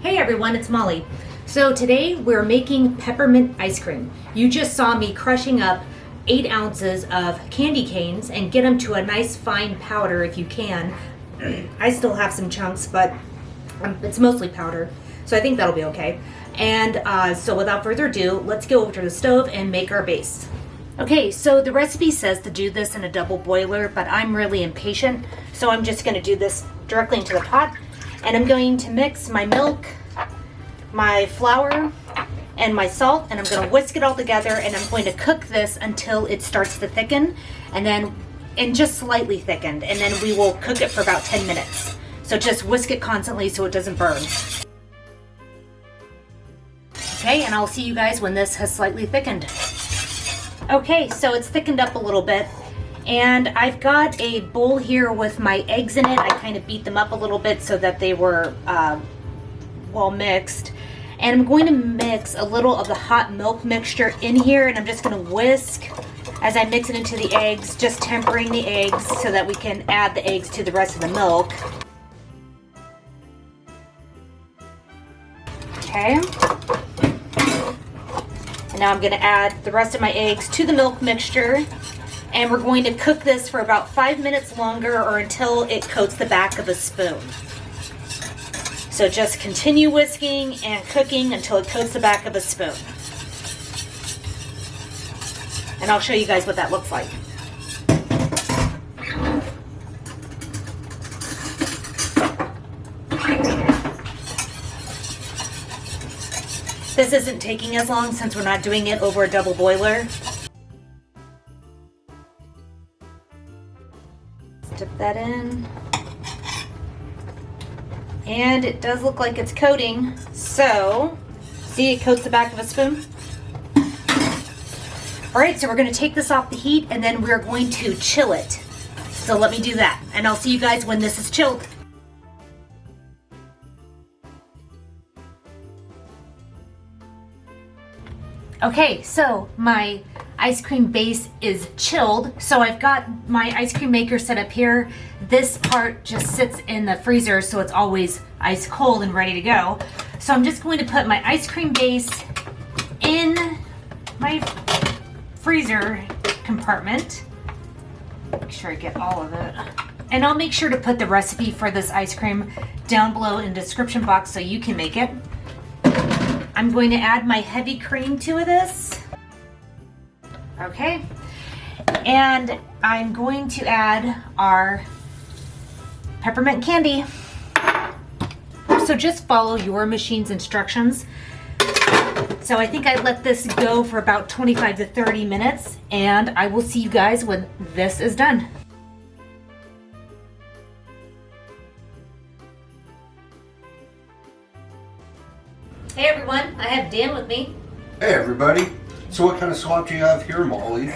Hey everyone, it's Molly. So today we're making peppermint ice cream. You just saw me crushing up 8 ounces of candy canes and get them to a nice fine powder if you can. I still have some chunks, but it's mostly powder, so I think that'll be okay. And so without further ado, let's go over to the stove and make our base. Okay, so the recipe says to do this in a double boiler, but I'm really impatient, so I'm just going to do this directly into the pot. And I'm going to mix my milk, my flour, and my salt, and I'm going to whisk it all together, and I'm going to cook this until it starts to thicken, and just slightly thickened, and then we will cook it for about 10 minutes. So just whisk it constantly so it doesn't burn. Okay, and I'll see you guys when this has slightly thickened. Okay, so it's thickened up a little bit. And I've got a bowl here with my eggs in it. I kind of beat them up a little bit so that they were well mixed. And I'm going to mix a little of the hot milk mixture in here, and I'm just going to whisk as I mix it into the eggs, just tempering the eggs so that we can add the eggs to the rest of the milk. Okay. And now I'm going to add the rest of my eggs to the milk mixture. And we're going to cook this for about 5 minutes longer, or until it coats the back of a spoon. So just continue whisking and cooking until it coats the back of a spoon. And I'll show you guys what that looks like. This isn't taking as long since we're not doing it over a double boiler. Dip that in. And it does look like it's coating. So, see, it coats the back of a spoon. Alright, so we're going to take this off the heat, and then we're going to chill it. So let me do that, and I'll see you guys when this is chilled. Okay, so my ice cream base is chilled. So I've got my ice cream maker set up here. This part just sits in the freezer, so it's always ice cold and ready to go. So I'm just going to put my ice cream base in my freezer compartment. Make sure I get all of it. And I'll make sure to put the recipe for this ice cream down below in the description box so you can make it. I'm going to add my heavy cream to this. Okay. And I'm going to add our peppermint candy. So just follow your machine's instructions. So I think I let this go for about 25 to 30 minutes, and I will see you guys when this is done. Hey everyone, I have Dan with me. Hey everybody. So what kind of swap do you have here, Molly?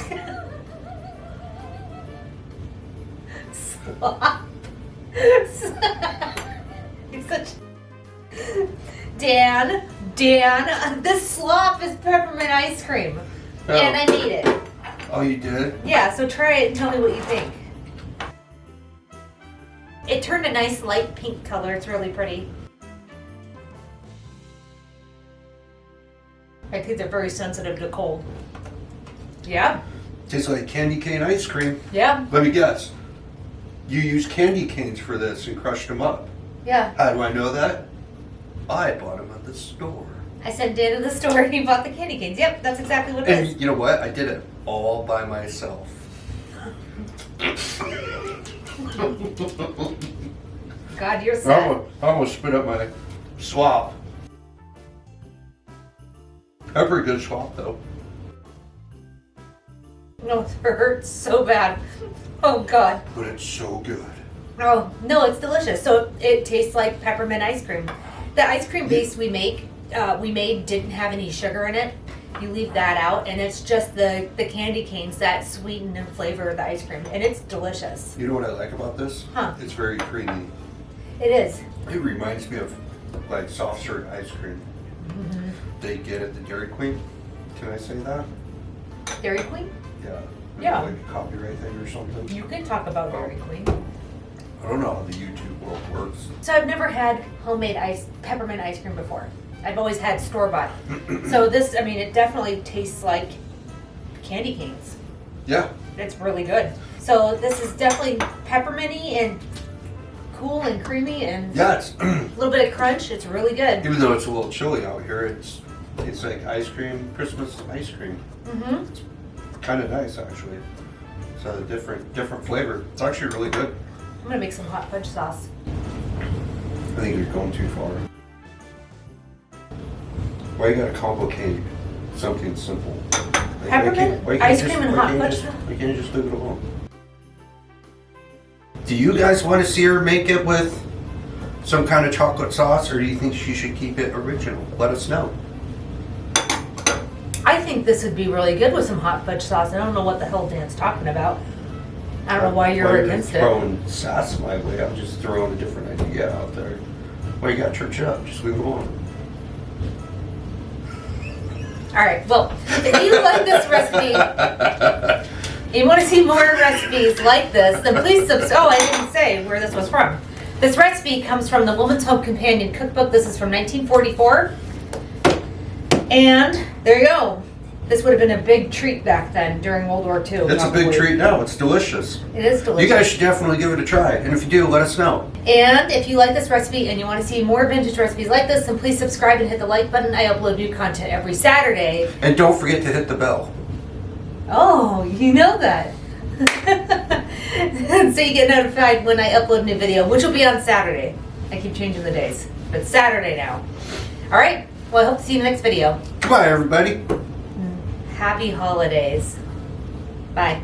Slop. You're such... Dan, this slop is peppermint ice cream. Oh. And I made it. Oh, you did? Yeah, so try it and tell me what you think. It turned a nice light pink color. It's really pretty. I think they're very sensitive to cold. Yeah. Tastes like candy cane ice cream. Yeah. Let me guess. You used candy canes for this and crushed them up. Yeah. How do I know that? I bought them at the store. I sent Dan to the store and he bought the candy canes. Yep, that's exactly what it is. And you know what? I did it all by myself. God, you're sad. I almost spit up my swap. A pretty good swap, though. No, it hurts so bad. Oh, God. But it's so good. Oh, no, it's delicious. So it tastes like peppermint ice cream. The ice cream base we made didn't have any sugar in it. You leave that out, and it's just the candy canes that sweeten and flavor the ice cream, and it's delicious. You know what I like about this? Huh. It's very creamy. It is. It reminds me of like soft serve ice cream. Mm-hmm. They get at the Dairy Queen. Can I say that? Dairy Queen? Yeah. Yeah. Like a copyright thing or something. You can talk about Dairy Queen. I don't know how the YouTube world works. So I've never had homemade peppermint ice cream before. I've always had store-bought. So this, I mean, it definitely tastes like candy canes. Yeah. It's really good. So this is definitely pepperminty and cool and creamy and Yeah, it's a little bit of crunch. It's really good. even though it's a little chilly out here, it's like ice cream, Christmas ice cream. Mm-hmm. It's kind of nice actually. It's a different flavor. It's actually really good. I'm gonna make some hot fudge sauce. I think you're going too far. Why you gotta complicate something simple? Peppermint, ice cream, and hot fudge. Why can't you just leave it alone? Do you guys want to see her make it with some kind of chocolate sauce, or do you think she should keep it original? Let us know. I think this would be really good with some hot fudge sauce. I don't know what the hell Dan's talking about. I don't know why you're against it. Throwing sass my way. I'm just throwing a different idea out there. Why you gotta church it up? Just leave it alone. All right. Well, if you like this recipe, and you want to see more recipes like this, then please subscribe. Oh, I didn't say where this was from. This recipe comes from the Woman's Home Companion Cookbook. This is from 1944. And there you go. This would have been a big treat back then during World War II. It's a big treat now. It's delicious. It is delicious. You guys should definitely give it a try. And if you do, let us know. And if you like this recipe and you want to see more vintage recipes like this, then please subscribe and hit the like button. I upload new content every Saturday. And don't forget to hit the bell. Oh, you know that. So you get notified when I upload a new video, which will be on Saturday. I keep changing the days, but it's Saturday now. All right. Well, I hope to see you in the next video. Goodbye, everybody. Happy holidays. Bye.